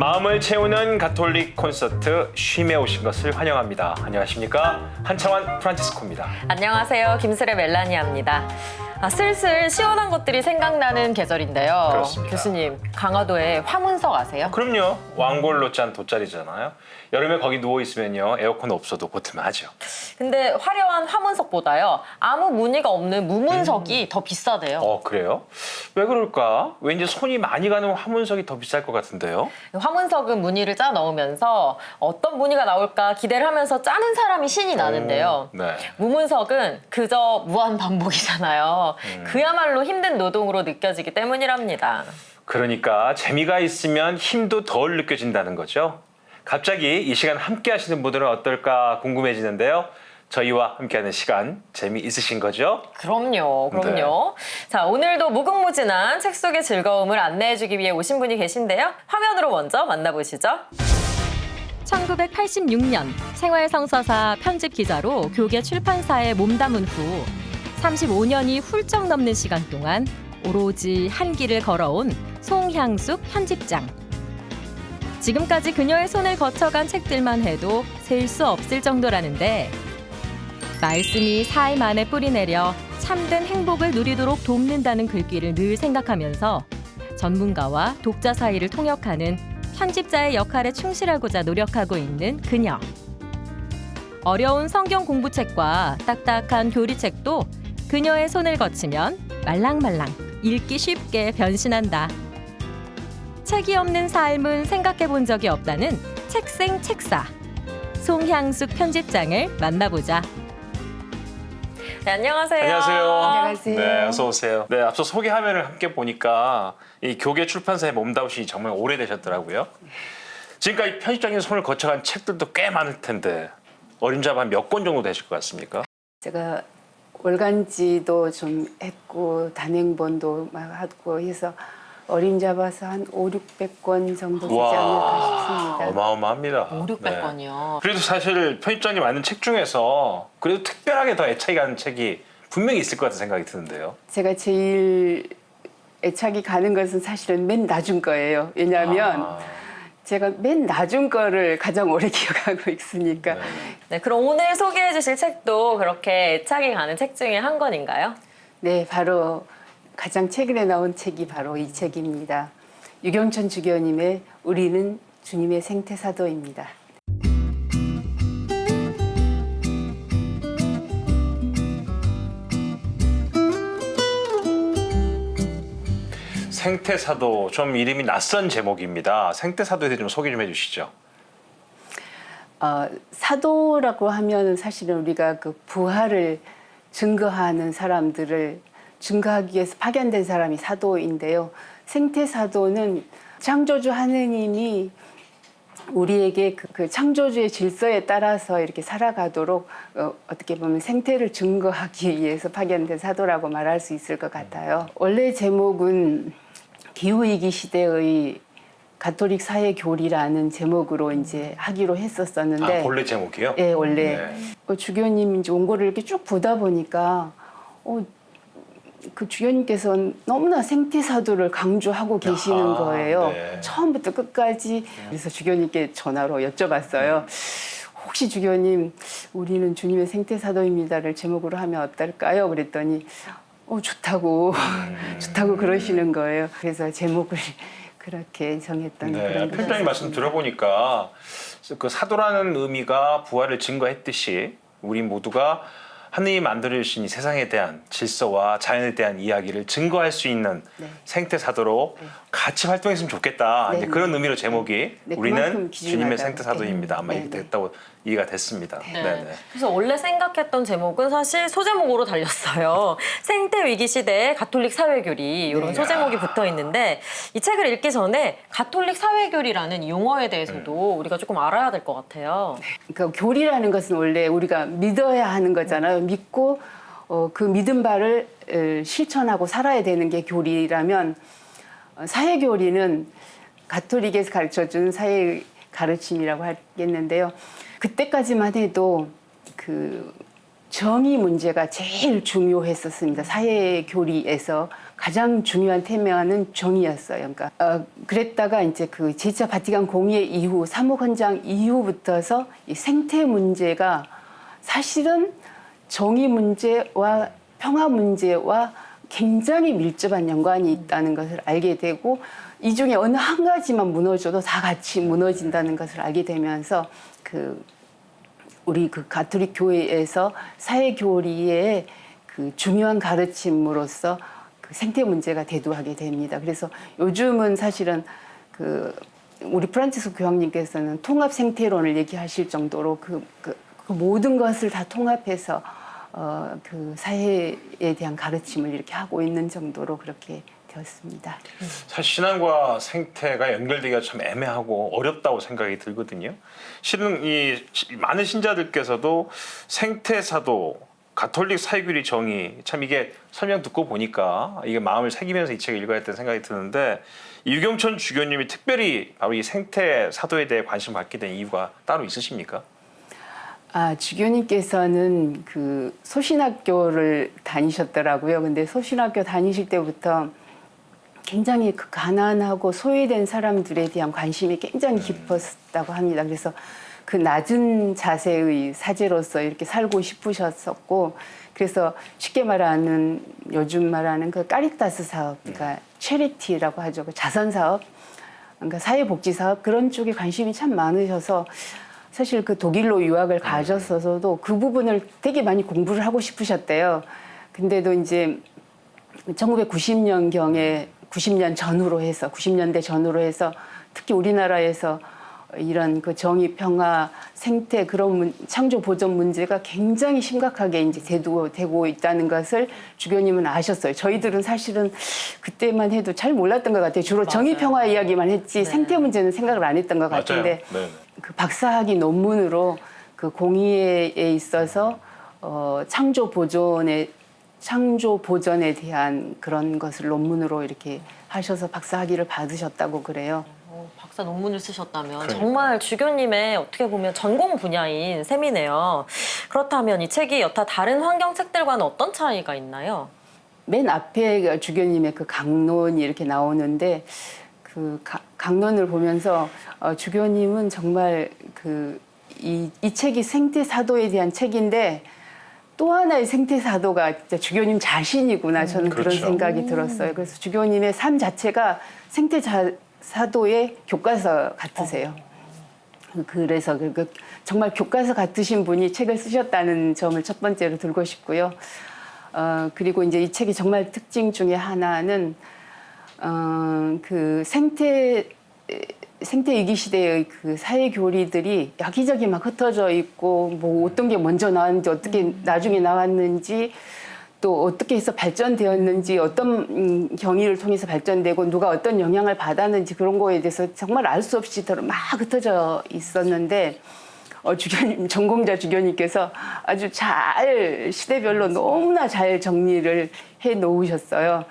마음을 채우는 가톨릭 콘서트 쉼에 오신 것을 환영합니다. 안녕하십니까? 한창원 프란치스코입니다. 안녕하세요. 김슬의 멜라니아입니다. 슬슬 시원한 것들이 생각나는 계절인데요. 그렇습니다. 교수님, 강화도에 화문석 아세요? 그럼요. 왕골로 짠 돗자리잖아요. 여름에 거기 누워있으면요. 에어컨 없어도 보틀만하죠. 근데 화려한 화문석보다요. 아무 무늬가 없는 무문석이 더 비싸대요. 그래요? 왜 그럴까? 왠지 손이 많이 가는 화문석이 더 비쌀 것 같은데요? 화문석은 무늬를 짜 넣으면서 어떤 무늬가 나올까 기대를 하면서 짜는 사람이 신이 나는데요. 네. 무문석은 그저 무한 반복이잖아요. 그야말로 힘든 노동으로 느껴지기 때문이랍니다. 그러니까 재미가 있으면 힘도 덜 느껴진다는 거죠. 갑자기 이 시간 함께 하시는 분들은 어떨까 궁금해지는데요. 저희와 함께하는 시간 재미있으신 거죠? 그럼요. 자, 오늘도 무궁무진한 책 속의 즐거움을 안내해주기 위해 오신 분이 계신데요. 화면으로 먼저 만나보시죠. 1986년 생활성서사 편집 기자로 교계 출판사에 몸담은 후 35년이 훌쩍 넘는 시간 동안 오로지 한 길을 걸어온 송향숙 편집장. 지금까지 그녀의 손을 거쳐간 책들만 해도 셀 수 없을 정도라는데 말씀이 삶 안에 뿌리내려 참된 행복을 누리도록 돕는다는 글귀를 늘 생각하면서 전문가와 독자 사이를 통역하는 편집자의 역할에 충실하고자 노력하고 있는 그녀. 어려운 성경 공부책과 딱딱한 교리책도 그녀의 손을 거치면 말랑말랑 읽기 쉽게 변신한다. 책이 없는 삶은 생각해 본 적이 없다는 책생 책사. 송향숙 편집장을 만나보자. 네, 안녕하세요. 안녕하세요. 네, 어서 오세요. 네, 앞서 소개 화면을 함께 보니까 이 교계 출판사에 몸담으신 정말 오래되셨더라고요. 지금까지 편집장님 손을 거쳐간 책들도 꽤 많을 텐데 어림잡아 한 몇 권 정도 되실 것 같습니까? 제가 월간지도 좀 했고 단행본도 막 하고 해서 어림잡아서 한 500~600권 정도 되지 않을까 싶습니다. 어마어마합니다. 500~600권이요. 그래도 사실 편집장님 만든 책 중에서 그래도 특별하게 더 애착이 가는 책이 분명히 있을 것 같은 생각이 드는데요. 제가 제일 애착이 가는 것은 사실은 맨 낮은 거예요. 왜냐하면 제가 맨 낮은 거를 가장 오래 기억하고 있으니까. 네, 그럼 오늘 소개해 주실 책도 그렇게 애착이 가는 책 중에 한 권인가요? 네, 바로 가장 최근에 나온 책이 바로 이 책입니다. 유경천 주교님의 우리는 주님의 생태사도입니다. 생태사도, 좀 이름이 낯선 제목입니다. 생태사도에 대해 좀 소개 좀 해주시죠. 사도라고 하면 사실은 우리가 그 부활을 증거하는 사람들을 증거하기 위해서 파견된 사람이 사도인데요. 생태사도는 창조주 하느님이 우리에게 그 창조주의 질서에 따라서 이렇게 살아가도록 어떻게 보면 생태를 증거하기 위해서 파견된 사도라고 말할 수 있을 것 같아요. 원래 제목은 기후위기 시대의 가톨릭 사회 교리라는 제목으로 이제 하기로 했었었는데. 본래 제목이요? 네, 원래. 주교님 이제 원고를 이렇게 쭉 보다 보니까 그 주교님께서는 너무나 생태사도를 강조하고 계시는 거예요. 네. 처음부터 끝까지. 그래서 주교님께 전화로 여쭤봤어요. 혹시 주교님, 우리는 주님의 생태사도입니다를 제목으로 하면 어떨까요? 그랬더니 좋다고 좋다고 그러시는 거예요. 그래서 제목을 그렇게 정했던 그런 거죠. 편집장님 말씀 들어보니까 그 사도라는 의미가 부활을 증거했듯이 우리 모두가 하느님 만들어주신 이 세상에 대한 질서와 자연에 대한 이야기를 증거할 수 있는 생태사도로 같이 활동했으면 좋겠다. 이제 그런 의미로 제목이 우리는 주님의 생태사도입니다. 아마 이렇게 됐다고 이해가 됐습니다. 그래서 원래 생각했던 제목은 사실 소제목으로 달렸어요. 생태 위기 시대의 가톨릭 사회교리 이런 소제목이 붙어 있는데 이 책을 읽기 전에 가톨릭 사회교리라는 용어에 대해서도 우리가 조금 알아야 될 것 같아요. 그러니까 교리라는 것은 원래 우리가 믿어야 하는 거잖아요. 믿고 그 믿은 바를 실천하고 살아야 되는 게 교리라면 사회교리는 가톨릭에서 가르쳐준 사회 가르침이라고 하겠는데요. 그때까지만 해도 그 정의 문제가 제일 중요했었습니다. 사회 교리에서 가장 중요한 테마는 정의였어요. 그러니까 그랬다가 이제 그 제2차 바티칸 공의회 이후 사무헌장 이후부터서 이 생태 문제가 사실은 정의 문제와 평화 문제와 굉장히 밀접한 연관이 있다는 것을 알게 되고 이 중에 어느 한 가지만 무너져도 다 같이 무너진다는 것을 알게 되면서 우리 그 가톨릭 교회에서 사회 교리의 그 중요한 가르침으로서 그 생태 문제가 대두하게 됩니다. 그래서 요즘은 사실은 우리 프란치스코 교황님께서는 통합 생태론을 얘기하실 정도로 그 모든 것을 다 통합해서 그 사회에 대한 가르침을 이렇게 하고 있는 정도로 그렇게 되었습니다. 사실 신앙과 생태가 연결되기가 참 애매하고 어렵다고 생각이 들거든요. 실은 이 많은 신자들께서도 생태사도, 가톨릭 사회교리 정의, 참 이게 설명 듣고 보니까 이게 마음을 새기면서 이 책을 읽어야겠다는 생각이 드는데, 유경천 주교님이 특별히 바로 이 생태사도에 대해 관심을 갖게 된 이유가 따로 있으십니까? 주교님께서는 그 소신학교를 다니셨더라고요. 근데 소신학교 다니실 때부터 굉장히 그 가난하고 소외된 사람들에 대한 관심이 굉장히 깊었다고 합니다. 그래서 그 낮은 자세의 사제로서 이렇게 살고 싶으셨었고, 그래서 쉽게 말하는 요즘 말하는 그 까리타스 사업, 그러니까 체리티라고 하죠. 그 자선 사업, 그러니까 사회복지 사업 그런 쪽에 관심이 참 많으셔서 사실 그 독일로 유학을 가셨어서도 그 부분을 되게 많이 공부를 하고 싶으셨대요. 근데도 이제 1990년경에 90년대 전후로 해서 특히 우리나라에서 이런 그 정의, 평화, 생태 그런 창조 보전 문제가 굉장히 심각하게 이제 되고 있다는 것을 주교님은 아셨어요. 저희들은 사실은 그때만 해도 잘 몰랐던 것 같아요. 주로 정의, 평화 이야기만 했지 생태 문제는 생각을 안 했던 것 같은데 그 박사학위 논문으로 그 공의에 있어서 창조 보전에 대한 그런 것을 논문으로 이렇게 하셔서 박사학위를 받으셨다고 그래요. 박사 논문을 쓰셨다면 그러니까. 정말 주교님의 어떻게 보면 전공 분야인 셈이네요. 그렇다면 이 책이 여타 다른 환경 책들과는 어떤 차이가 있나요? 맨 앞에 주교님의 그 강론이 이렇게 나오는데 그 강론을 보면서 주교님은 정말 이 책이 생태사도에 대한 책인데 또 하나의 생태사도가 진짜 주교님 자신이구나 저는 그런 그렇죠. 생각이 들었어요. 그래서 주교님의 삶 자체가 생태사도의 교과서 같으세요. 그래서 정말 교과서 같으신 분이 책을 쓰셨다는 점을 첫 번째로 들고 싶고요. 그리고 이제 이 책이 정말 특징 중에 하나는 그 생태 위기 시대의 그 사회 교리들이 여기저기 막 흩어져 있고 뭐 어떤 게 먼저 나왔는지 어떻게 나중에 나왔는지 또 어떻게 해서 발전되었는지 어떤 경위를 통해서 발전되고 누가 어떤 영향을 받았는지 그런 거에 대해서 정말 알 수 없이 막 흩어져 있었는데 주교님, 전공자 주교님께서 아주 잘 시대별로 너무나 잘 정리를 해 놓으셨어요.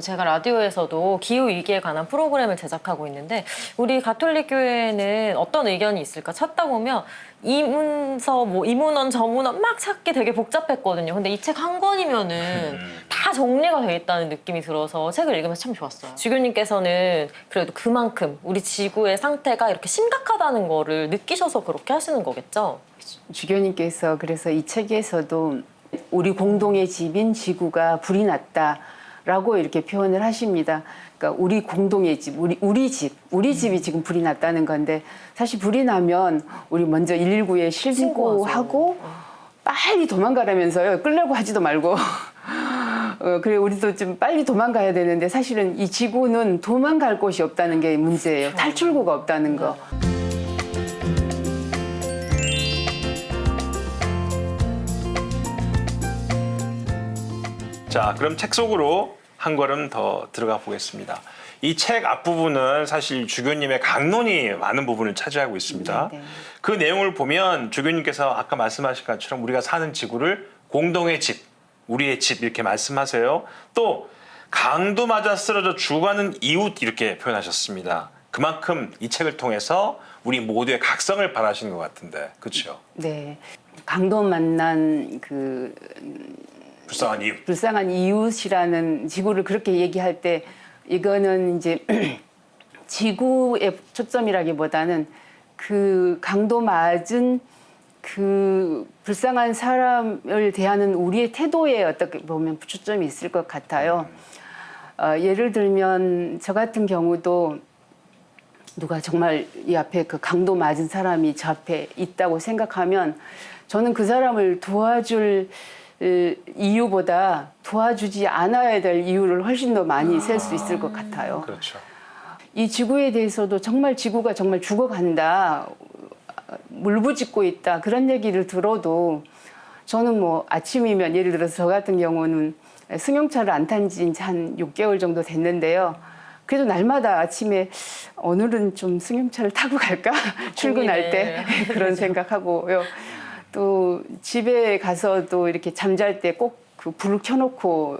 제가 라디오에서도 기후 위기에 관한 프로그램을 제작하고 있는데 우리 가톨릭 교회에는 어떤 의견이 있을까 찾다 보면 이 문서 이 문헌 저 문헌 막 찾기 되게 복잡했거든요. 근데 이 책 한 권이면은 다 정리가 돼 있다는 느낌이 들어서 책을 읽으면서 참 좋았어요. 주교님께서는 그래도 그만큼 우리 지구의 상태가 이렇게 심각하다는 거를 느끼셔서 그렇게 하시는 거겠죠? 주교님께서 그래서 이 책에서도 우리 공동의 집인 지구가 불이 났다라고 이렇게 표현을 하십니다. 그러니까 우리 공동의 집, 우리 집이 지금 불이 났다는 건데 사실 불이 나면 우리 먼저 119에 신고하고 빨리 도망가라면서요. 끌려고 하지도 말고. 그래 우리도 좀 빨리 도망가야 되는데 사실은 이 지구는 도망갈 곳이 없다는 게 문제예요. 탈출구가 없다는 거. 자, 그럼 책 속으로 한 걸음 더 들어가 보겠습니다. 이 책 앞부분은 사실 주교님의 강론이 많은 부분을 차지하고 있습니다. 네. 그 내용을 보면 주교님께서 아까 말씀하신 것처럼 우리가 사는 지구를 공동의 집, 우리의 집 이렇게 말씀하세요. 또 강도 맞아 쓰러져 죽어가는 이웃 이렇게 표현하셨습니다. 그만큼 이 책을 통해서 우리 모두의 각성을 바라시는 것 같은데, 그렇죠? 네, 강도 만난 불쌍한 이유. 불쌍한 이웃이라는 지구를 그렇게 얘기할 때 이거는 이제 지구의 초점이라기보다는 그 강도 맞은 그 불쌍한 사람을 대하는 우리의 태도에 어떻게 보면 초점이 있을 것 같아요. 예를 들면 저 같은 경우도 누가 정말 이 앞에 그 강도 맞은 사람이 저 앞에 있다고 생각하면 저는 그 사람을 도와줄 이유보다 도와주지 않아야 될 이유를 훨씬 더 많이 셀 수 있을 것 같아요. 그렇죠. 이 지구에 대해서도 정말 지구가 정말 죽어간다, 물부짖고 있다 그런 얘기를 들어도 저는 뭐 아침이면 예를 들어서 저 같은 경우는 승용차를 안 탄 지 한 6개월 정도 됐는데요. 그래도 날마다 아침에 오늘은 좀 승용차를 타고 갈까? 출근할 때 그런 생각하고요. 또 집에 가서도 이렇게 잠잘 때 꼭 그 불을 켜놓고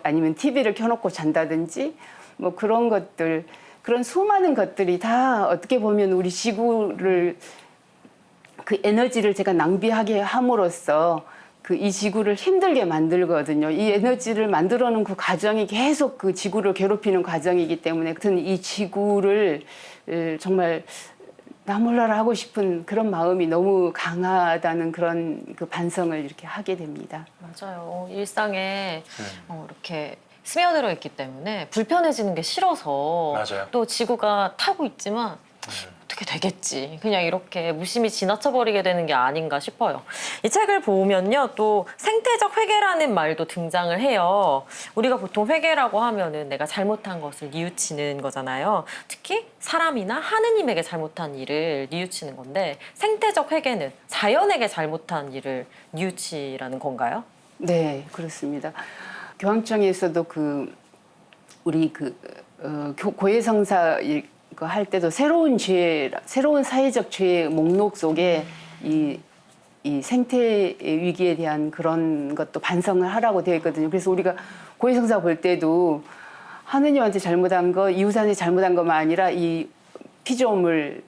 아니면 TV를 켜놓고 잔다든지 뭐 그런 것들, 그런 수많은 것들이 다 어떻게 보면 우리 지구를 그 에너지를 제가 낭비하게 함으로써 그 이 지구를 힘들게 만들거든요. 이 에너지를 만들어 놓은 그 과정이 계속 그 지구를 괴롭히는 과정이기 때문에 같은 이 지구를 정말 나 몰라라 하고 싶은 그런 마음이 너무 강하다는 그런 그 반성을 이렇게 하게 됩니다. 맞아요. 일상에 이렇게 스며들어 있기 때문에 불편해지는 게 싫어서 맞아요. 또 지구가 타고 있지만 어떻게 되겠지. 그냥 이렇게 무심히 지나쳐버리게 되는 게 아닌가 싶어요. 이 책을 보면요. 또 생태적 회계라는 말도 등장을 해요. 우리가 보통 회계라고 하면은 내가 잘못한 것을 뉘우치는 거잖아요. 특히 사람이나 하느님에게 잘못한 일을 뉘우치는 건데 생태적 회계는 자연에게 잘못한 일을 뉘우치라는 건가요? 네, 그렇습니다. 교황청에서도 그 우리 그 고해성사 할 때도 새로운 죄, 새로운 사회적 죄의 목록 속에 이 생태 위기에 대한 그런 것도 반성을 하라고 되어 있거든요. 그래서 우리가 고해성사 볼 때도 하느님한테 잘못한 거, 이웃한테 잘못한 것만 아니라 이 피조물,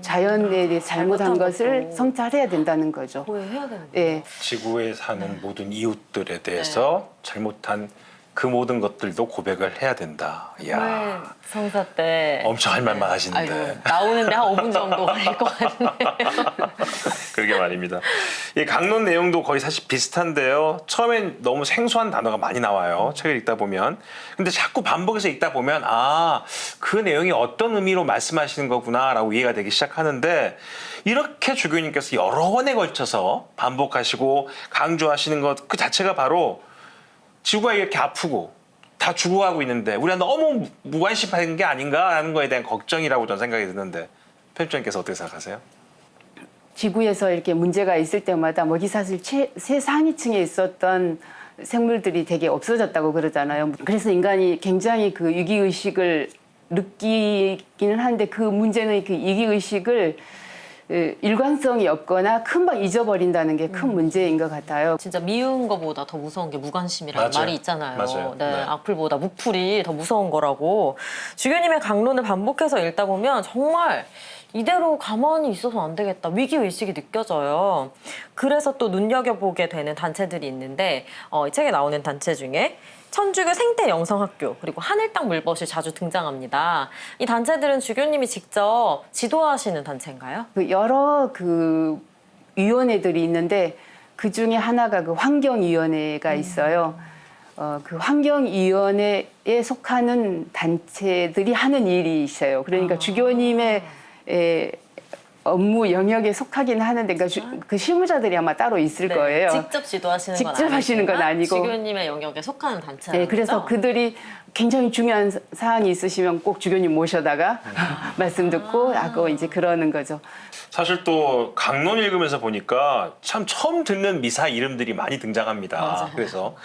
자연에 대해 잘못한 것을 것도. 성찰해야 된다는 거죠. 고해해야 되는 거예요. 네. 지구에 사는 모든 이웃들에 대해서 잘못한 그 모든 것들도 고백을 해야 된다. 이야, 성사 때 엄청 할 말만 하시는데. 아이고, 나오는데 한 5분 정도 걸릴 것 같네요. 그러게 말입니다. 이 강론 내용도 거의 사실 비슷한데요. 처음엔 너무 생소한 단어가 많이 나와요. 책을 읽다 보면. 근데 자꾸 반복해서 읽다 보면 그 내용이 어떤 의미로 말씀하시는 거구나라고 이해가 되기 시작하는데 이렇게 주교님께서 여러 번에 걸쳐서 반복하시고 강조하시는 것 그 자체가 바로 지구가 이렇게 아프고 다 죽어가고 있는데 우리가 너무 무관심한 게 아닌가라는 거에 대한 걱정이라고 저는 생각이 드는데 편집장님께서 어떻게 생각하세요? 지구에서 이렇게 문제가 있을 때마다 먹이사슬 최상위층에 있었던 생물들이 되게 없어졌다고 그러잖아요. 그래서 인간이 굉장히 그 위기의식을 느끼기는 하는데 그 문제는 그 위기의식을 일관성이 없거나 금방 잊어버린다는 게 큰 문제인 것 같아요. 진짜 미운 거보다 더 무서운 게 무관심이라는 맞아요. 말이 있잖아요. 맞아요. 네, 네. 악플보다 무풀이 더 무서운 거라고. 주교님의 강론을 반복해서 읽다 보면 정말 이대로 가만히 있어서 안 되겠다. 위기의식이 느껴져요. 그래서 또 눈여겨보게 되는 단체들이 있는데 이 책에 나오는 단체 중에 천주교 생태영성학교 그리고 하늘땅 물벗이 자주 등장합니다. 이 단체들은 주교님이 직접 지도하시는 단체인가요? 그 여러 그 위원회들이 있는데 그 중에 하나가 그 환경위원회가 있어요. 그 환경위원회에 속하는 단체들이 하는 일이 있어요. 그러니까 주교님의 업무 영역에 속하긴 하는데 그 실무자들이 아마 따로 있을 네, 거예요. 직접 지도하시는 건 직접 하시는 건 아니지만 아니고. 주교님의 영역에 속하는 단체라는 네, 그래서 거죠? 그들이 굉장히 중요한 사항이 있으시면 꼭 주교님 모셔다가 말씀 듣고 하고 이제 그러는 거죠. 사실 또 강론 읽으면서 보니까 참 처음 듣는 미사 이름들이 많이 등장합니다. 맞아요. 그래서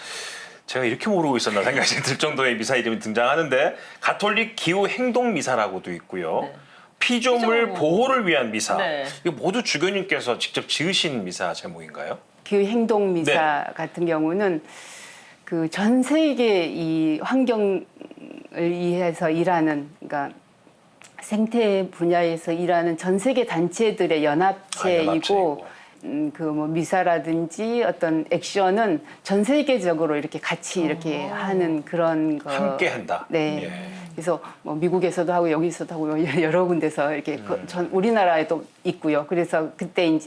제가 이렇게 모르고 있었나 생각이 들 정도의 미사 이름이 등장하는데 가톨릭 기후 행동 미사라고도 있고요. 네. 피조물 피조물 보호를 위한 미사. 네. 이거 모두 주교님께서 직접 지으신 미사 제목인가요? 그 행동 미사 같은 경우는 그 전 세계 이 환경을 위해서 일하는, 그러니까 생태 분야에서 일하는 전 세계 단체들의 연합체이고 연합체이고. 그 뭐 미사라든지 어떤 액션은 전 세계적으로 이렇게 같이 이렇게 하는 그런 거. 함께 한다. 네. 예. 그래서 뭐 미국에서도 하고 여기서도 하고 여러 군데서 이렇게 전 우리나라에도 있고요. 그래서 그때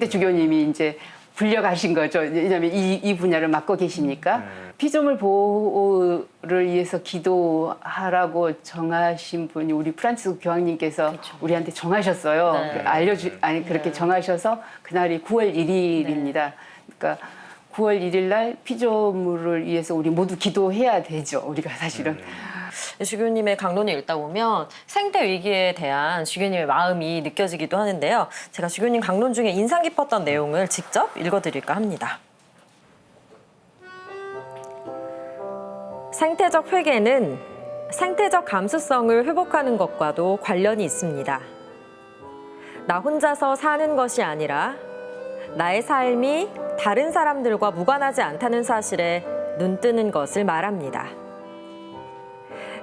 주교님이 이제 불려가신 거죠. 왜냐하면 이 분야를 맡고 계시니까 피조물 보호를 위해서 기도하라고 정하신 분이 우리 프란치스 교황님께서 우리한테 정하셨어요. 네. 그렇게 정하셔서 그날이 9월 1일입니다. 그러니까 9월 1일 날 피조물을 위해서 우리 모두 기도해야 되죠. 우리가 사실은. 주교님의 강론을 읽다 보면 생태 위기에 대한 주교님의 마음이 느껴지기도 하는데요. 제가 주교님 강론 중에 인상 깊었던 내용을 직접 읽어드릴까 합니다. 생태적 회개는 생태적 감수성을 회복하는 것과도 관련이 있습니다. 나 혼자서 사는 것이 아니라 나의 삶이 다른 사람들과 무관하지 않다는 사실에 눈뜨는 것을 말합니다.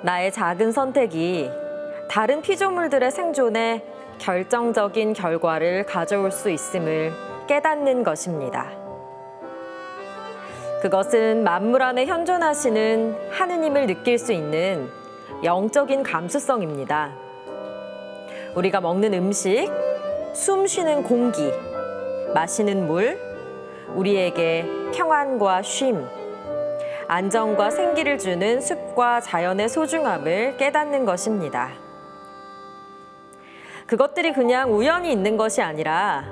나의 작은 선택이 다른 피조물들의 생존에 결정적인 결과를 가져올 수 있음을 깨닫는 것입니다. 그것은 만물 안에 현존하시는 하느님을 느낄 수 있는 영적인 감수성입니다. 우리가 먹는 음식, 숨 쉬는 공기, 마시는 물, 우리에게 평안과 쉼, 안정과 생기를 주는 숲과 자연의 소중함을 깨닫는 것입니다. 그것들이 그냥 우연히 있는 것이 아니라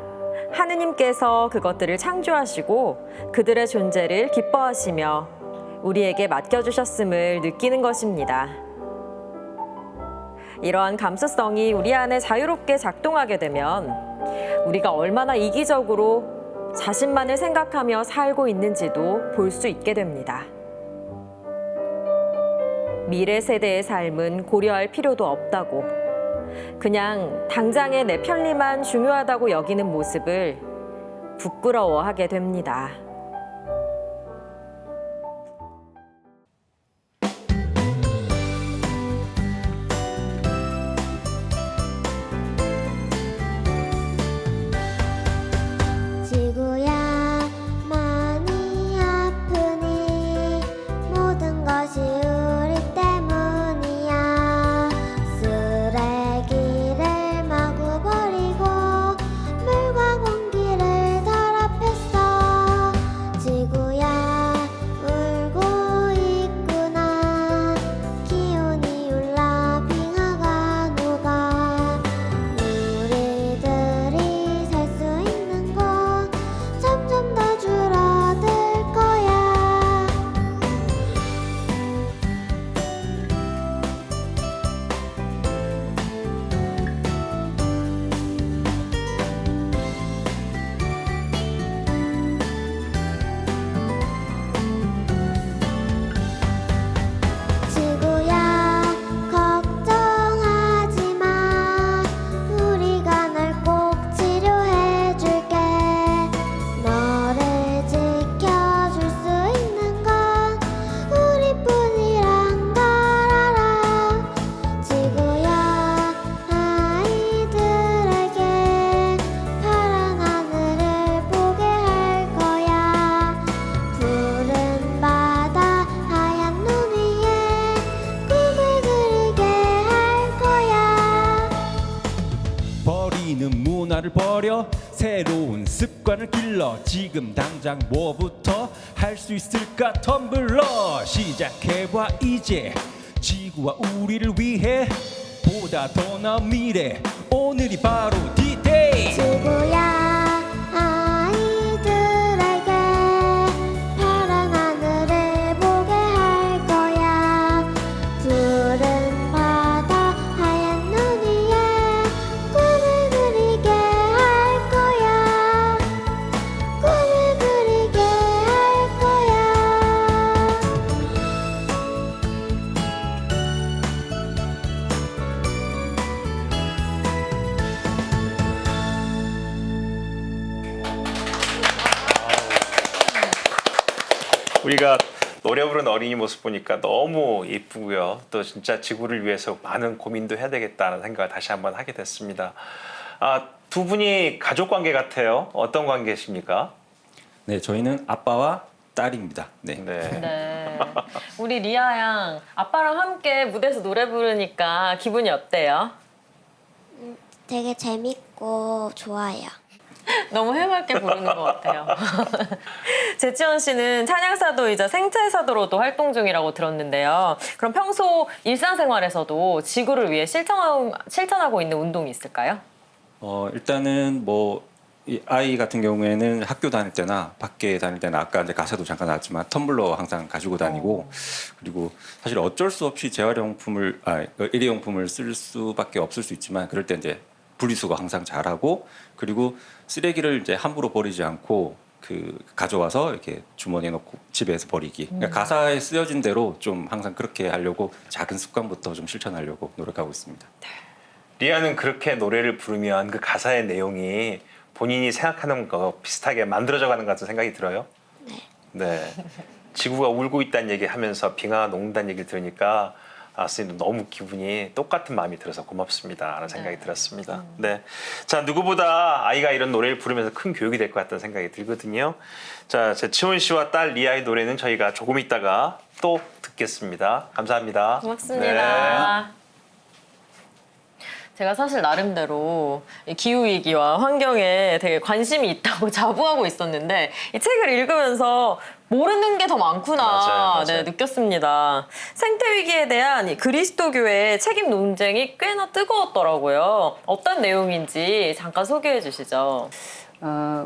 하느님께서 그것들을 창조하시고 그들의 존재를 기뻐하시며 우리에게 맡겨주셨음을 느끼는 것입니다. 이러한 감수성이 우리 안에 자유롭게 작동하게 되면 우리가 얼마나 이기적으로 자신만을 생각하며 살고 있는지도 볼 수 있게 됩니다. 미래 세대의 삶은 고려할 필요도 없다고, 그냥 당장의 내 편리만 중요하다고 여기는 모습을 부끄러워하게 됩니다. 지구야 많이 아프니 모든 것이 우리 때문이야. 쓰레기를 마구 버리고 물과 공기를 더럽혔어. 지구야 울고 있구나. 기온이 올라 빙하가 녹아. 우리들이 살 수 있는 곳 점점 더 줄어들 거야. 지구야 걱정하지 마. 우리가 널 꼭 치료해 줄게. 너를 지켜줄 수 있는 건 우리뿐이란 걸 알아. 지구야 아이들에게 파란 하늘을 보게 할 거야. 푸른 바다 하얀 눈 위에 꿈을 그리게 할 거야. 버리는 문화를 버려 새로운 습관을 길러. 지금 당장 뭐부터 할 수 있을까? 텀블러 시작해봐 이제. 지구와 우리를 위해 보다 더 나은 미래. 오늘이 바로 D-Day. 지구야 아이들에게 파란 하늘을 보게 할 거야. 푸른 바다 하얀 눈 위에 꿈을 그리게 할 거야. 꿈을 그리게 할 거야. 우리가 노래 부르는 어린이 모습 보니까 너무 예쁘고요. 또 진짜 지구를 위해서 많은 고민도 해야 되겠다는 생각을 다시 한번 하게 됐습니다. 두 분이 가족 관계 같아요. 어떤 관계십니까? 네, 저희는 아빠와 딸입니다. 네. 네. 네. 우리 리아 양 아빠랑 함께 무대에서 노래 부르니까 기분이 어때요? 되게 재밌고 좋아요. 너무 해맑게 부르는 것 같아요. 재치원 씨는 찬양사도이자 생태사도로도 활동 중이라고 들었는데요. 그럼 평소 일상생활에서도 지구를 위해 실천하고 있는 운동이 있을까요? 일단은 뭐 이 아이 같은 경우에는 학교 다닐 때나 밖에 다닐 때나 아까 이제 가사도 잠깐 나왔지만 텀블러 항상 가지고 다니고 그리고 사실 어쩔 수 없이 재활용품을 일회용품을 쓸 수밖에 없을 수 있지만 그럴 때 이제 분리수거 항상 잘하고 그리고 쓰레기를 이제 함부로 버리지 않고 그 가져와서 이렇게 주머니에 넣고 집에서 버리기. 그러니까 가사에 쓰여진 대로 좀 항상 그렇게 하려고 작은 습관부터 좀 실천하려고 노력하고 있습니다. 리아는 그렇게 노래를 부르면 그 가사의 내용이 본인이 생각하는 거 비슷하게 만들어져 가는 것 같은 생각이 들어요. 네. 지구가 울고 있다는 얘기하면서 빙하가 녹는다는 얘기를 들으니까 선생님 너무 기분이 똑같은 마음이 들어서 고맙습니다라는 생각이 들었습니다. 네. 자, 누구보다 아이가 이런 노래를 부르면서 큰 교육이 될 것 같다는 생각이 들거든요. 자, 재치원 씨와 딸 리아의 노래는 저희가 조금 있다가 또 듣겠습니다. 감사합니다. 고맙습니다. 네. 제가 사실 나름대로 이 기후위기와 환경에 되게 관심이 있다고 자부하고 있었는데 이 책을 읽으면서 모르는 게 더 많구나 맞아요. 네, 느꼈습니다. 생태위기에 대한 이 그리스도교의 책임 논쟁이 꽤나 뜨거웠더라고요. 어떤 내용인지 잠깐 소개해 주시죠.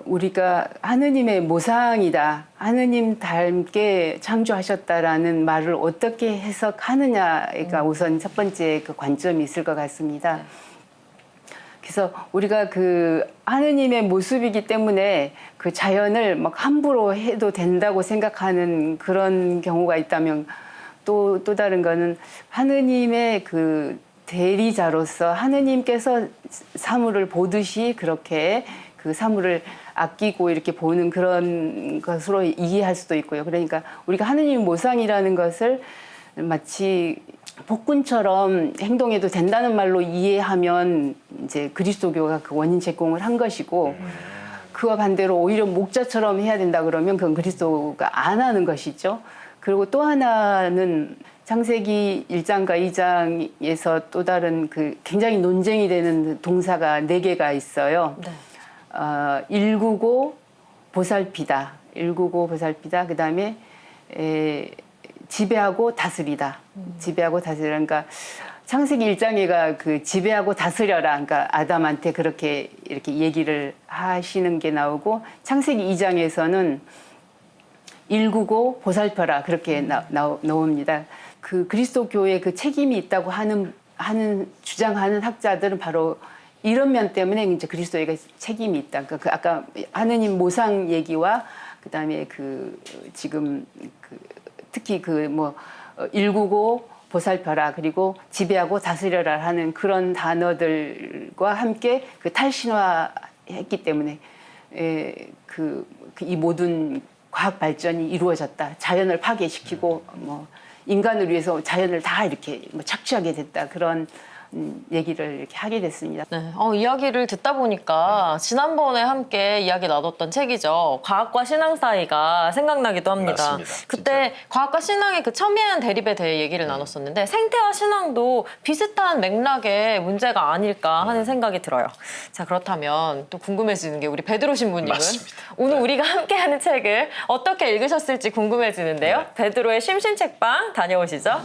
우리가 하느님의 모상이다. 하느님 닮게 창조하셨다라는 말을 어떻게 해석하느냐가 우선 첫 번째 그 관점이 있을 것 같습니다. 그래서 우리가 그 하느님의 모습이기 때문에 그 자연을 막 함부로 해도 된다고 생각하는 그런 경우가 있다면 또 다른 거는 하느님의 그 대리자로서 하느님께서 사물을 보듯이 그렇게 그 사물을 아끼고 이렇게 보는 그런 것으로 이해할 수도 있고요. 그러니까 우리가 하느님 모상이라는 것을 마치 복군처럼 행동해도 된다는 말로 이해하면 이제 그리스도교가 그 원인 제공을 한 것이고 그와 반대로 오히려 목자처럼 해야 된다 그러면 그건 그리스도가 안 하는 것이죠. 그리고 또 하나는 창세기 1장과 2장에서 또 다른 그 굉장히 논쟁이 되는 동사가 4개가 있어요. 네. 일구고 보살피다. 일구고 보살피다. 그다음에 지배하고 다스리다. 지배하고 다스리다. 그러니까 창세기 1장에가 그 지배하고 다스려라. 그러니까 아담한테 그렇게 이렇게 얘기를 하시는 게 나오고 창세기 2장에서는 일구고 보살펴라. 그렇게 나옵니다. 그 그리스도교의 그 책임이 있다고 하는 주장하는 학자들은 바로 이런 면 때문에 이제 그리스도에게 책임이 있다. 그러니까 그 아까 하느님 모상 얘기와 그다음에 그 지금 그 특히 그 뭐 일구고 보살펴라 그리고 지배하고 다스려라 하는 그런 단어들과 함께 그 탈신화했기 때문에 이 모든 과학 발전이 이루어졌다. 자연을 파괴시키고 뭐 인간을 위해서 자연을 다 이렇게 뭐 착취하게 됐다. 그런 얘기를 이렇게 하게 됐습니다. 네, 이야기를 듣다 보니까 지난번에 함께 이야기 나눴던 책이죠. 과학과 신앙 사이가 생각나기도 합니다. 맞습니다. 그때 진짜. 과학과 신앙의 그 첨예한 대립에 대해 얘기를 나눴었는데 생태와 신앙도 비슷한 맥락의 문제가 아닐까 하는 생각이 들어요. 자, 그렇다면 또 궁금해지는 게 우리 베드로 신부님은 맞습니다. 오늘 우리가 함께하는 책을 어떻게 읽으셨을지 궁금해지는데요. 네. 베드로의 심심책방 다녀오시죠.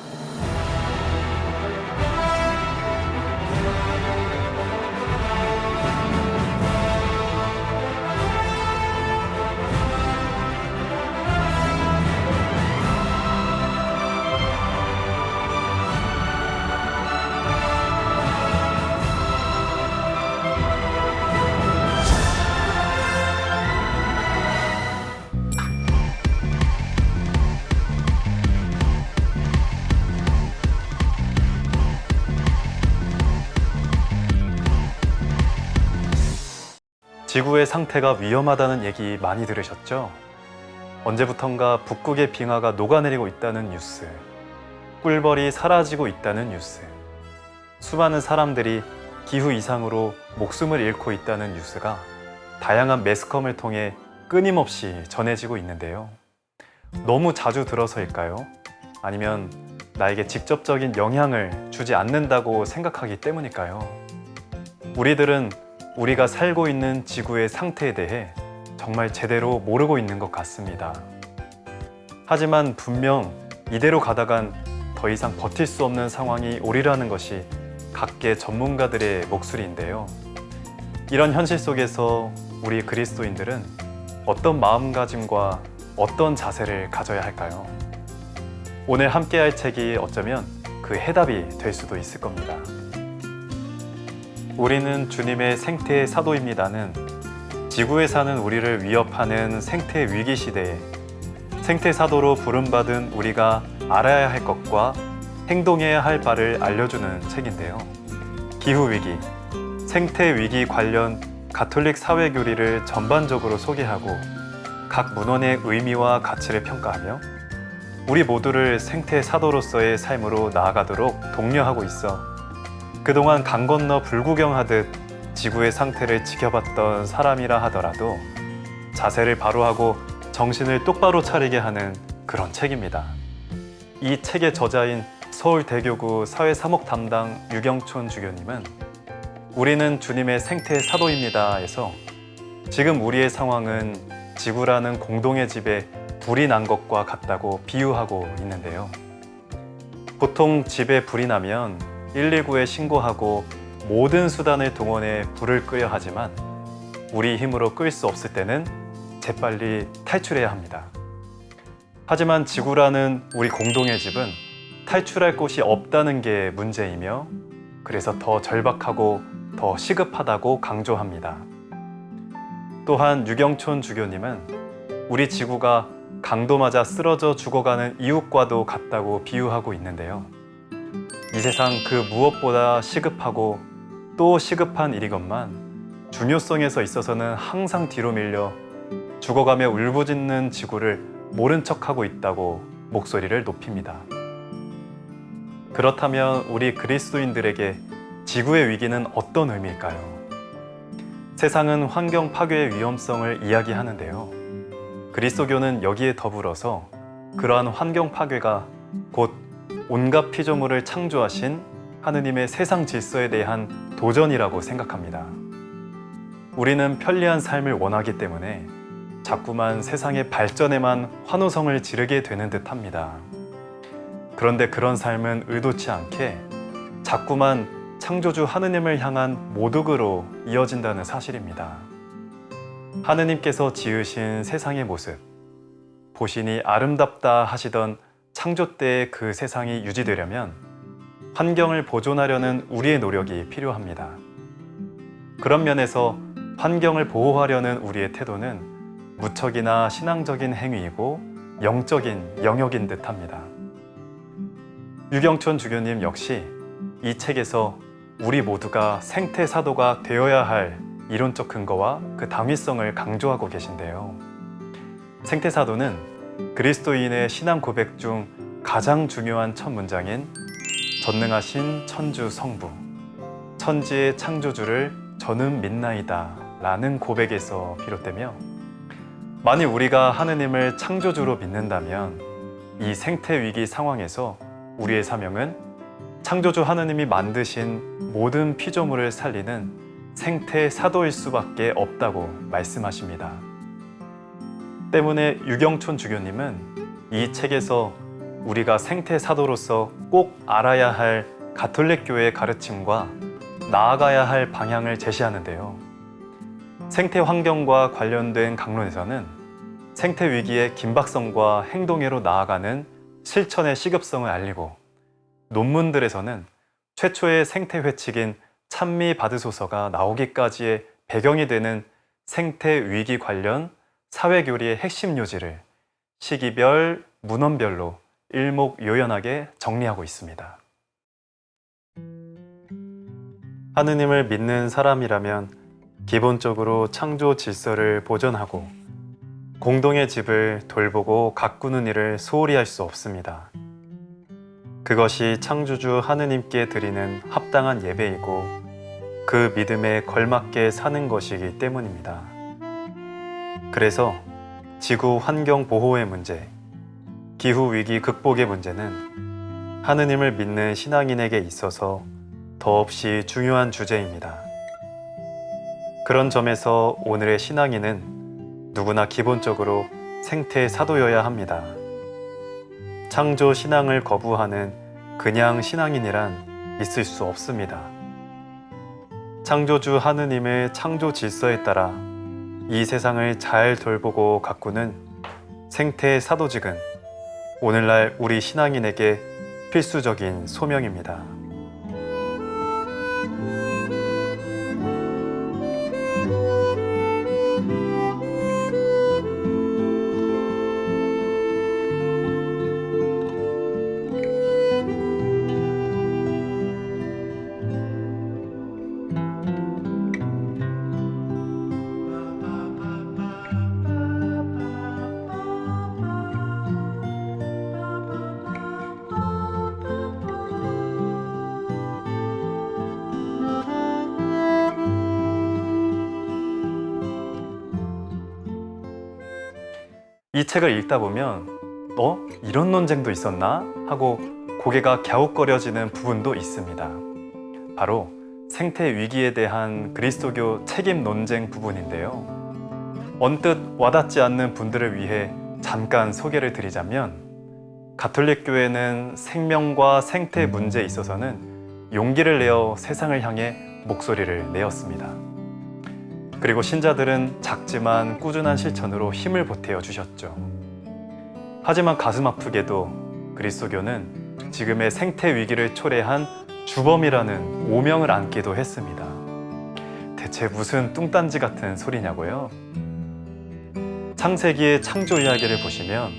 지구의 상태가 위험하다는 얘기 많이 들으셨죠? 언제부턴가 북극의 빙하가 녹아내리고 있다는 뉴스, 꿀벌이 사라지고 있다는 뉴스, 수많은 사람들이 기후 이상으로 목숨을 잃고 있다는 뉴스가 다양한 매스컴을 통해 끊임없이 전해지고 있는데요. 너무 자주 들어서일까요? 아니면 나에게 직접적인 영향을 주지 않는다고 생각하기 때문일까요? 우리들은 우리가 살고 있는 지구의 상태에 대해 정말 제대로 모르고 있는 것 같습니다. 하지만 분명 이대로 가다간 더 이상 버틸 수 없는 상황이 오리라는 것이 각계 전문가들의 목소리인데요. 이런 현실 속에서 우리 그리스도인들은 어떤 마음가짐과 어떤 자세를 가져야 할까요? 오늘 함께할 책이 어쩌면 그 해답이 될 수도 있을 겁니다. 우리는 주님의 생태의 사도입니다는 지구에 사는 우리를 위협하는 생태 위기 시대에 생태 사도로 부름받은 우리가 알아야 할 것과 행동해야 할 바를 알려주는 책인데요. 기후 위기, 생태 위기 관련 가톨릭 사회 교리를 전반적으로 소개하고 각 문헌의 의미와 가치를 평가하며 우리 모두를 생태 사도로서의 삶으로 나아가도록 독려하고 있어 그동안 강 건너 불구경하듯 지구의 상태를 지켜봤던 사람이라 하더라도 자세를 바로 하고 정신을 똑바로 차리게 하는 그런 책입니다. 이 책의 저자인 서울대교구 사회사목 담당 유경촌 주교님은 우리는 주님의 생태 사도입니다에서 지금 우리의 상황은 지구라는 공동의 집에 불이 난 것과 같다고 비유하고 있는데요. 보통 집에 불이 나면 119에 신고하고 모든 수단을 동원해 불을 끄려 하지만 우리 힘으로 끌 수 없을 때는 재빨리 탈출해야 합니다. 하지만 지구라는 우리 공동의 집은 탈출할 곳이 없다는 게 문제이며 그래서 더 절박하고 더 시급하다고 강조합니다. 또한 유경촌 주교님은 우리 지구가 강도 맞아 쓰러져 죽어가는 이웃과도 같다고 비유하고 있는데요. 이 세상 그 무엇보다 시급하고 또 시급한 일이건만 중요성에서 있어서는 항상 뒤로 밀려 죽어가며 울부짖는 지구를 모른 척하고 있다고 목소리를 높입니다. 그렇다면 우리 그리스도인들에게 지구의 위기는 어떤 의미일까요? 세상은 환경 파괴의 위험성을 이야기하는데요. 그리스도교는 여기에 더불어서 그러한 환경 파괴가 곧 온갖 피조물을 창조하신 하느님의 세상 질서에 대한 도전이라고 생각합니다. 우리는 편리한 삶을 원하기 때문에 자꾸만 세상의 발전에만 환호성을 지르게 되는 듯합니다. 그런데 그런 삶은 의도치 않게 자꾸만 창조주 하느님을 향한 모독으로 이어진다는 사실입니다. 하느님께서 지으신 세상의 모습, 보시니 아름답다 하시던 창조 때의 그 세상이 유지되려면 환경을 보존하려는 우리의 노력이 필요합니다. 그런 면에서 환경을 보호하려는 우리의 태도는 무척이나 신앙적인 행위이고 영적인 영역인 듯합니다. 유경촌 주교님 역시 이 책에서 우리 모두가 생태 사도가 되어야 할 이론적 근거와 그 당위성을 강조하고 계신데요. 생태 사도는 그리스도인의 신앙 고백 중 가장 중요한 첫 문장인 전능하신 천주 성부, 천지의 창조주를 저는 믿나이다 라는 고백에서 비롯되며 만일 우리가 하느님을 창조주로 믿는다면 이 생태 위기 상황에서 우리의 사명은 창조주 하느님이 만드신 모든 피조물을 살리는 생태 사도일 수밖에 없다고 말씀하십니다. 때문에 유경촌 주교님은 이 책에서 우리가 생태 사도로서 꼭 알아야 할 가톨릭 교회의 가르침과 나아가야 할 방향을 제시하는데요. 생태 환경과 관련된 강론에서는 생태 위기의 긴박성과 행동회로 나아가는 실천의 시급성을 알리고 논문들에서는 최초의 생태 회칙인 찬미 받으소서가 나오기까지의 배경이 되는 생태 위기 관련 사회교리의 핵심 요지를 시기별, 문헌별로 일목요연하게 정리하고 있습니다. 하느님을 믿는 사람이라면 기본적으로 창조 질서를 보존하고 공동의 집을 돌보고 가꾸는 일을 소홀히 할 수 없습니다. 그것이 창조주 하느님께 드리는 합당한 예배이고 그 믿음에 걸맞게 사는 것이기 때문입니다. 그래서 지구 환경 보호의 문제, 기후 위기 극복의 문제는 하느님을 믿는 신앙인에게 있어서 더없이 중요한 주제입니다. 그런 점에서 오늘의 신앙인은 누구나 기본적으로 생태 사도여야 합니다. 창조 신앙을 거부하는 그냥 신앙인이란 있을 수 없습니다. 창조주 하느님의 창조 질서에 따라 이 세상을 잘 돌보고 가꾸는 생태 사도직은 오늘날 우리 신앙인에게 필수적인 소명입니다. 이 책을 읽다 보면 이런 논쟁도 있었나? 하고 고개가 갸웃거려지는 부분도 있습니다. 바로 생태 위기에 대한 그리스도교 책임 논쟁 부분인데요. 언뜻 와닿지 않는 분들을 위해 잠깐 소개를 드리자면 가톨릭 교회는 생명과 생태 문제에 있어서는 용기를 내어 세상을 향해 목소리를 내었습니다. 그리고 신자들은 작지만 꾸준한 실천으로 힘을 보태어 주셨죠. 하지만 가슴 아프게도 그리스도교는 지금의 생태 위기를 초래한 주범이라는 오명을 안기도 했습니다. 대체 무슨 뚱딴지 같은 소리냐고요? 창세기의 창조 이야기를 보시면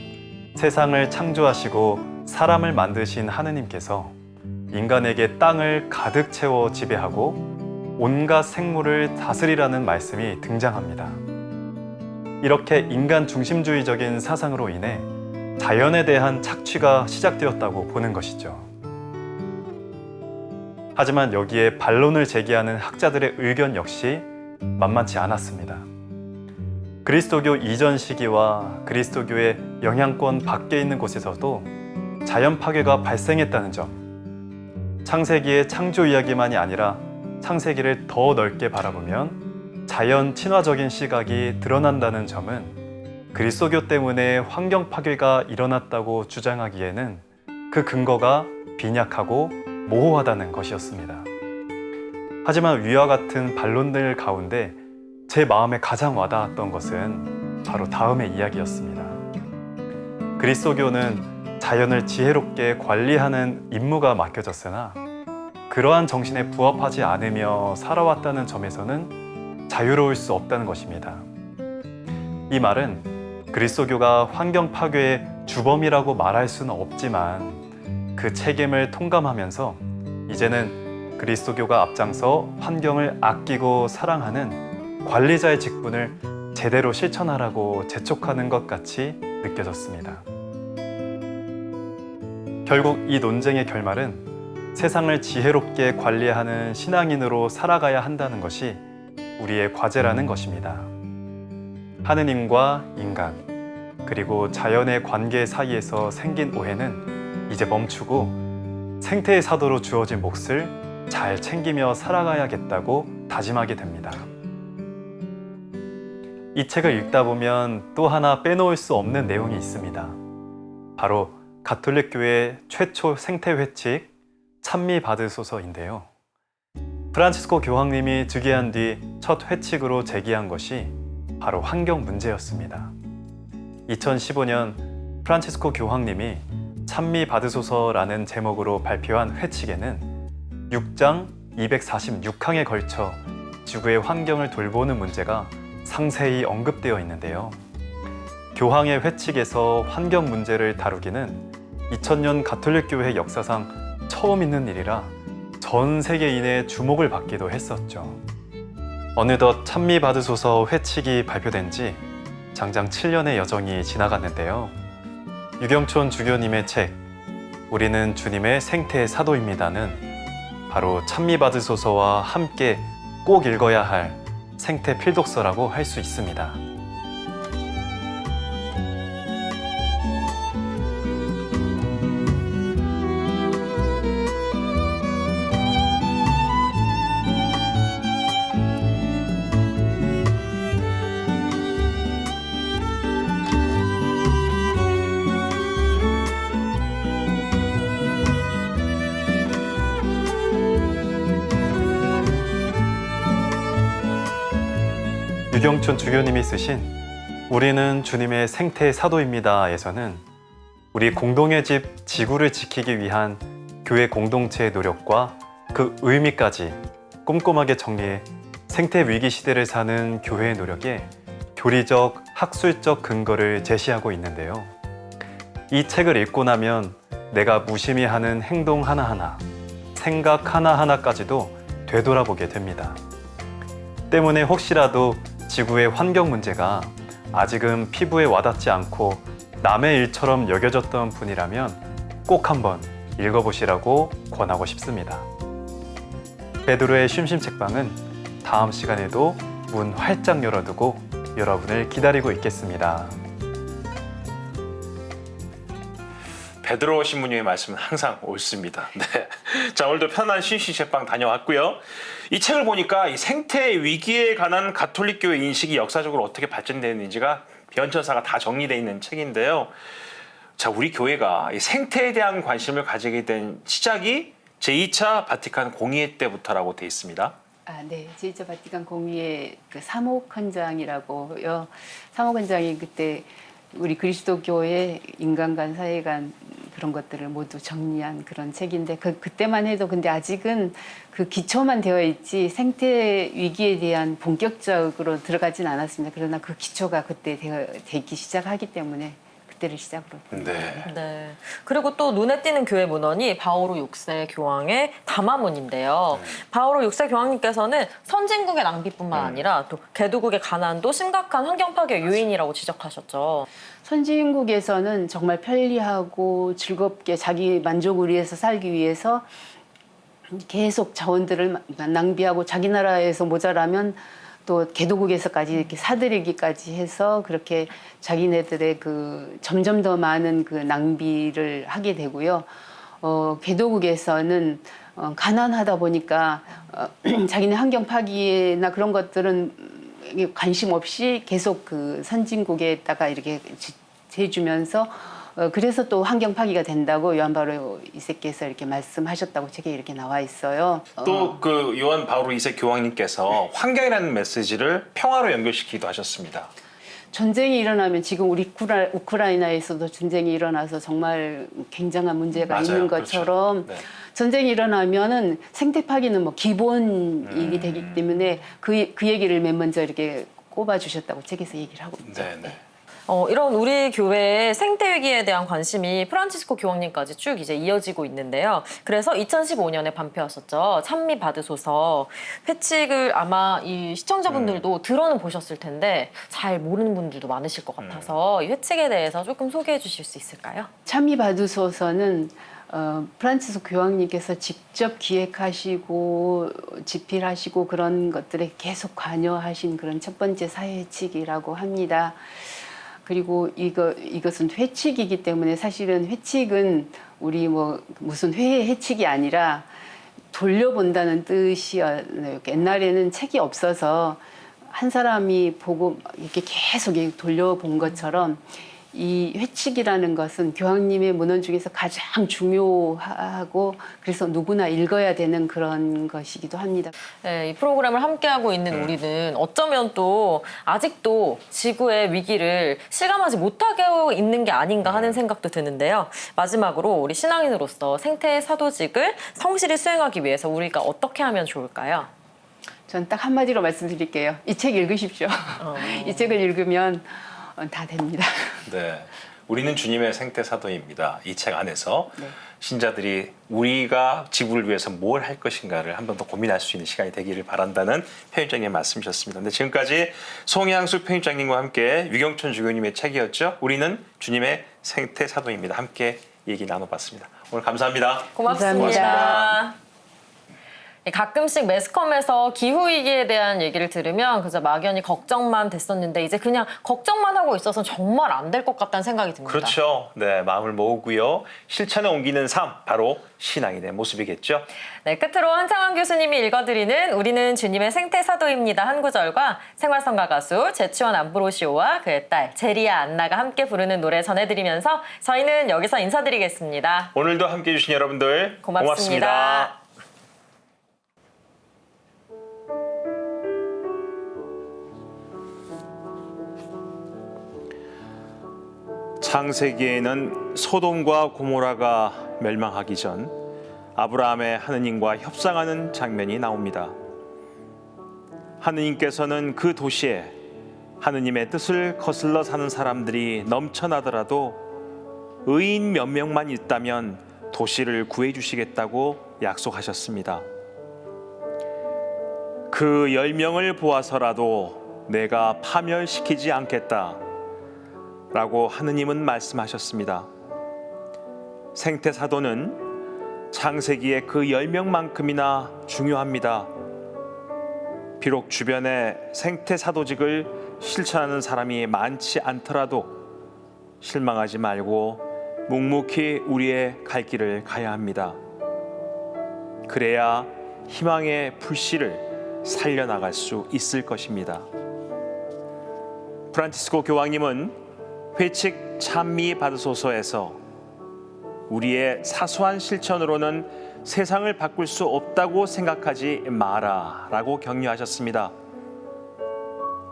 세상을 창조하시고 사람을 만드신 하느님께서 인간에게 땅을 가득 채워 지배하고 온갖 생물을 다스리라는 말씀이 등장합니다. 이렇게 인간 중심주의적인 사상으로 인해 자연에 대한 착취가 시작되었다고 보는 것이죠. 하지만 여기에 반론을 제기하는 학자들의 의견 역시 만만치 않았습니다. 그리스도교 이전 시기와 그리스도교의 영향권 밖에 있는 곳에서도 자연 파괴가 발생했다는 점, 창세기의 창조 이야기만이 아니라 창세기를 더 넓게 바라보면 자연 친화적인 시각이 드러난다는 점은 그리스도교 때문에 환경 파괴가 일어났다고 주장하기에는 그 근거가 빈약하고 모호하다는 것이었습니다. 하지만 위와 같은 반론들 가운데 제 마음에 가장 와닿았던 것은 바로 다음의 이야기였습니다. 그리스도교는 자연을 지혜롭게 관리하는 임무가 맡겨졌으나 그러한 정신에 부합하지 않으며 살아왔다는 점에서는 자유로울 수 없다는 것입니다. 이 말은 그리스도교가 환경 파괴의 주범이라고 말할 수는 없지만 그 책임을 통감하면서 이제는 그리스도교가 앞장서 환경을 아끼고 사랑하는 관리자의 직분을 제대로 실천하라고 재촉하는 것 같이 느껴졌습니다. 결국 이 논쟁의 결말은 세상을 지혜롭게 관리하는 신앙인으로 살아가야 한다는 것이 우리의 과제라는 것입니다. 하느님과 인간, 그리고 자연의 관계 사이에서 생긴 오해는 이제 멈추고 생태의 사도로 주어진 몫을 잘 챙기며 살아가야겠다고 다짐하게 됩니다. 이 책을 읽다 보면 또 하나 빼놓을 수 없는 내용이 있습니다. 바로 가톨릭 교회 최초 생태 회칙 찬미 받으소서인데요. 프란치스코 교황님이 즉위한 뒤 첫 회칙으로 제기한 것이 바로 환경 문제였습니다. 2015년 프란치스코 교황님이 찬미 받으소서라는 제목으로 발표한 회칙에는 6장 246항에 걸쳐 지구의 환경을 돌보는 문제가 상세히 언급되어 있는데요. 교황의 회칙에서 환경 문제를 다루기는 2000년 가톨릭 교회 역사상 처음 있는 일이라 전 세계인의 주목을 받기도 했었죠. 어느덧 찬미 받으소서 회칙이 발표된 지 장장 7년의 여정이 지나갔는데요. 유경촌 주교님의 책 우리는 주님의 생태 사도입니다는 바로 찬미 받으소서와 함께 꼭 읽어야 할 생태 필독서라고 할 수 있습니다. 유경춘 주교님이 쓰신 우리는 주님의 생태 사도입니다에서는 우리 공동의 집 지구를 지키기 위한 교회 공동체의 노력과 그 의미까지 꼼꼼하게 정리해 생태 위기 시대를 사는 교회의 노력에 교리적, 학술적 근거를 제시하고 있는데요. 이 책을 읽고 나면 내가 무심히 하는 행동 하나하나, 생각 하나하나까지도 되돌아보게 됩니다. 때문에 혹시라도 지구의 환경 문제가 아직은 피부에 와닿지 않고 남의 일처럼 여겨졌던 분이라면 꼭 한번 읽어보시라고 권하고 싶습니다. 베드로의 쉼쉼 책방은 다음 시간에도 문 활짝 열어두고 여러분을 기다리고 있겠습니다. 베드로 신부님의 말씀은 항상 옳습니다. 네. 자, 오늘도 편안한 쉼쉼 책방 다녀왔고요. 이 책을 보니까 이 생태 위기에 관한 가톨릭 교회 인식이 역사적으로 어떻게 발전되었는지가 변천사가 다 정리되어 있는 책인데요. 자, 우리 교회가 이 생태에 대한 관심을 가지게 된 시작이 제2차 바티칸 공의회 때부터라고 되어 있습니다. 네. 제2차 바티칸 공의회 그 사목헌장이라고요. 사목헌장이 그때 우리 그리스도교의 인간 간 사회 간 그런 것들을 모두 정리한 그런 책인데 그때만 해도 근데 아직은 그 기초만 되어 있지 생태 위기에 대한 본격적으로 들어가진 않았습니다. 그러나 그 기초가 그때 되기 시작하기 때문에 그때를 시작으로. 네. 네. 그리고 또 눈에 띄는 교회 문헌이 바오로 6세 교황의 담화문인데요. 바오로 6세 교황님께서는 선진국의 낭비뿐만 아니라 또 개도국의 가난도 심각한 환경 파괴 요인이라고 지적하셨죠. 선진국에서는 정말 편리하고 즐겁게 자기 만족을 위해서 살기 위해서 계속 자원들을 낭비하고 자기 나라에서 모자라면 또 개도국에서까지 이렇게 사들이기까지 해서 그렇게 자기네들의 그 점점 더 많은 그 낭비를 하게 되고요. 개도국에서는 가난하다 보니까 자기네 환경 파기나 그런 것들은 관심 없이 계속 그 선진국에다가 이렇게 재주면서 그래서 또 환경 파기가 된다고 요한 바오로 2세께서 이렇게 말씀하셨다고 책에 이렇게 나와 있어요. 또 그 요한 바오로 2세 교황님께서 환경이라는 메시지를 평화로 연결시키기도 하셨습니다. 전쟁이 일어나면 지금 우리 우크라이나에서도 전쟁이 일어나서 정말 굉장한 문제가 맞아요. 있는 것처럼 그렇죠. 네. 전쟁이 일어나면은 생태 파기는 뭐 기본이 되기 때문에 그 얘기를 맨 먼저 이렇게 꼽아 주셨다고 책에서 얘기를 하고 있죠. 네. 이런 우리 교회의 생태 위기에 대한 관심이 프란치스코 교황님까지 쭉 이제 이어지고 있는데요. 그래서 2015년에 발표하셨죠. 찬미 받으소서. 회칙을 아마 이 시청자분들도 들어는 보셨을 텐데 잘 모르는 분들도 많으실 것 같아서 이 회칙에 대해서 조금 소개해 주실 수 있을까요? 찬미 받으소서는 프란치스코 교황님께서 직접 기획하시고 집필하시고 그런 것들에 계속 관여하신 그런 첫 번째 사회칙이라고 합니다. 그리고 이것은 회칙이기 때문에 사실은 회칙은 우리 뭐 무슨 회의 회칙이 아니라 돌려본다는 뜻이에요. 옛날에는 책이 없어서 한 사람이 보고 이렇게 계속 돌려본 것처럼 이 회칙이라는 것은 교황님의 문헌 중에서 가장 중요하고 그래서 누구나 읽어야 되는 그런 것이기도 합니다. 네, 이 프로그램을 함께하고 있는 우리는 어쩌면 또 아직도 지구의 위기를 실감하지 못하고 있는 게 아닌가 하는 생각도 드는데요. 마지막으로 우리 신앙인으로서 생태 사도직을 성실히 수행하기 위해서 우리가 어떻게 하면 좋을까요? 전 딱 한마디로 말씀드릴게요. 이 책 읽으십시오. 이 책을 읽으면 다 됩니다. 네. 우리는 주님의 생태 사도입니다. 이 책 안에서 네. 신자들이 우리가 지구를 위해서 뭘 할 것인가를 한 번 더 고민할 수 있는 시간이 되기를 바란다는 편집장님의 말씀이셨습니다. 근데 지금까지 송향숙 편집장님과 함께 유경춘 주교님의 책이었죠. 우리는 주님의 생태 사도입니다. 함께 얘기 나눠봤습니다. 오늘 감사합니다. 고맙습니다. 고맙습니다. 가끔씩 매스컴에서 기후위기에 대한 얘기를 들으면 그저 막연히 걱정만 됐었는데 이제 그냥 걱정만 하고 있어서 정말 안 될 것 같다는 생각이 듭니다. 그렇죠. 네, 마음을 모으고요. 실천에 옮기는 삶, 바로 신앙인의 모습이겠죠. 네, 끝으로 한창원 교수님이 읽어드리는 우리는 주님의 생태사도입니다 한 구절과 생활성가 가수 제치원 암브로시오와 그의 딸 제리아 안나가 함께 부르는 노래 전해드리면서 저희는 여기서 인사드리겠습니다. 오늘도 함께해 주신 여러분들 고맙습니다. 창세기에는 소돔과 고모라가 멸망하기 전 아브라함의 하느님과 협상하는 장면이 나옵니다. 하느님께서는 그 도시에 하느님의 뜻을 거슬러 사는 사람들이 넘쳐나더라도 의인 몇 명만 있다면 도시를 구해주시겠다고 약속하셨습니다. 그 10명을 보아서라도 내가 파멸시키지 않겠다 라고 하느님은 말씀하셨습니다. 생태사도는 창세기의 그 10명만큼이나 중요합니다. 비록 주변에 생태사도직을 실천하는 사람이 많지 않더라도 실망하지 말고 묵묵히 우리의 갈 길을 가야 합니다. 그래야 희망의 불씨를 살려나갈 수 있을 것입니다. 프란치스코 교황님은 회칙 찬미 받으소서에서 우리의 사소한 실천으로는 세상을 바꿀 수 없다고 생각하지 마라 라고 격려하셨습니다.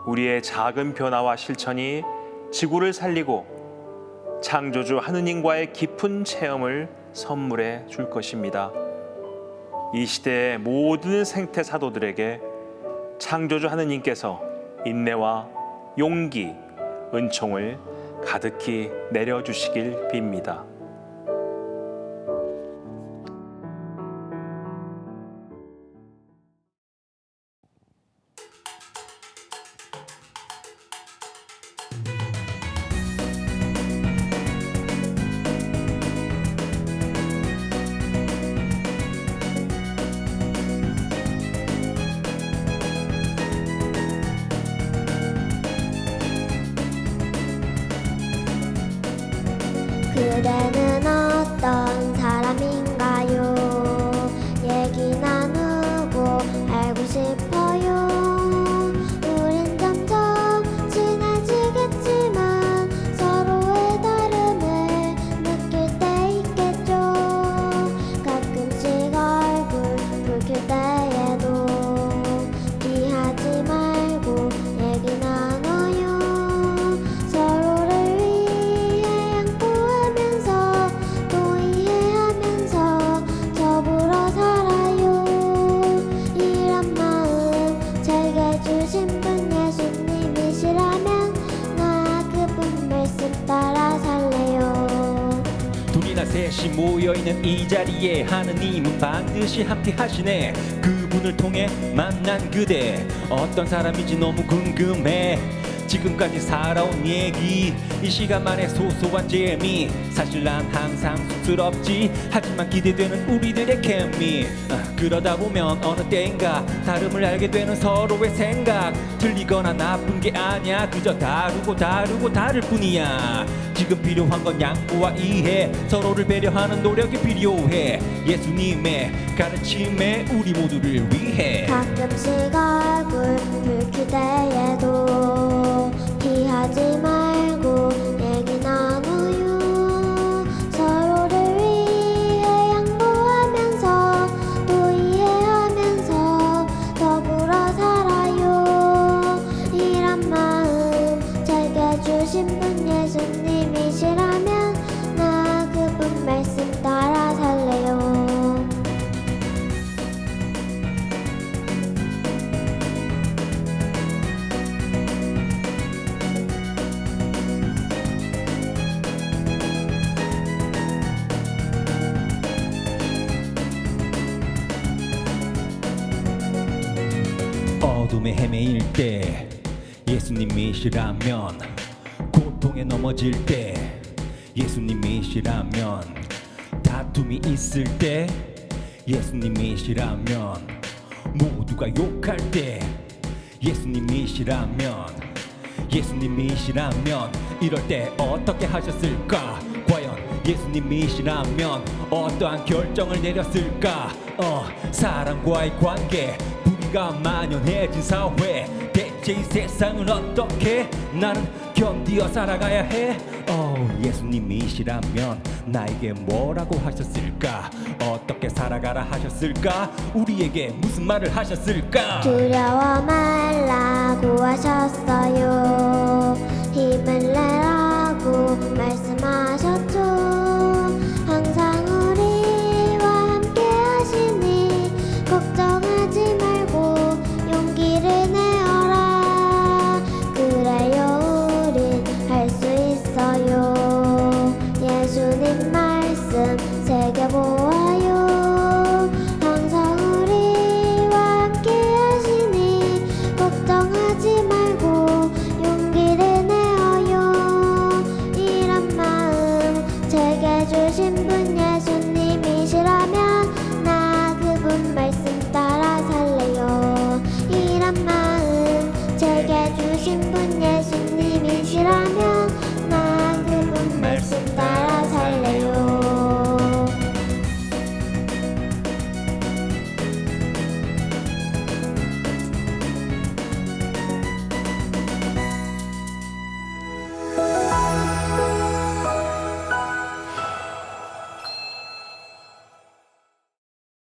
우리의 작은 변화와 실천이 지구를 살리고 창조주 하느님과의 깊은 체험을 선물해 줄 것입니다. 이 시대의 모든 생태 사도들에게 창조주 하느님께서 인내와 용기, 은총을 가득히 내려주시길 빕니다. 그대는 어떤 사람인가요? 얘기 나누고 알고 싶어요. 우린 점점 친해지겠지만 서로의 다름을 느낄 때 있겠죠. 가끔씩 얼굴 붉힐 때에도 피하지 말고 얘기 나눠요. 서로를 위해 양보하면서 또 이해하면서 더불어 살아요. 이런 마음 제게 주신 분 예수님이시라면 나 그분 말씀 따라 살래요. 둘이나 셋이 모여있는 이 자리에 하느님은 반드시 함께 하시네. 그분을 통해 만난 그대 어떤 사람인지 너무 궁금해. 지금까지 살아온 얘기 이 시간만의 소소한 재미 사실 난 항상 쑥스럽지 하지만 기대되는 우리들의 케미 그러다 보면 어느 때인가 다름을 알게 되는 서로의 생각 틀리거나 나쁜 게 아니야 그저 다르고 다를 뿐이야. 지금 필요한 건 양보와 이해 서로를 배려하는 노력이 필요해. 예수님의 가르침에 우리 모두를 위해 가끔씩 얼굴 붉힐 때에도 피하지 말고 얘기 나눠요. 서로를 위해 양보하면서 또 이해하면서 더불어 살아요. 이런 마음 제게 주신 분 예수님이시라면 나 그분 말씀 따라 살래요. 어둠에 헤매일 때 예수님이시라면 고통에 넘어질 때 예수님이시라면 다툼이 있을 때 예수님이시라면 모두가 욕할 때 예수님이시라면 이럴 때 어떻게 하셨을까? 과연 예수님이시라면 어떠한 결정을 내렸을까? 사람과의 관계, 불의가 만연해진 사회, 대체 이 세상은 어떻게 나는 견디어 살아가야 해? 예수님이시라면 나에게 뭐라고 하셨을까? 어떻게 살아가라 하셨을까? 우리에게 무슨 말을 하셨을까? 두려워 말라고 하셨어요. 힘을 내라고 말씀하셨죠.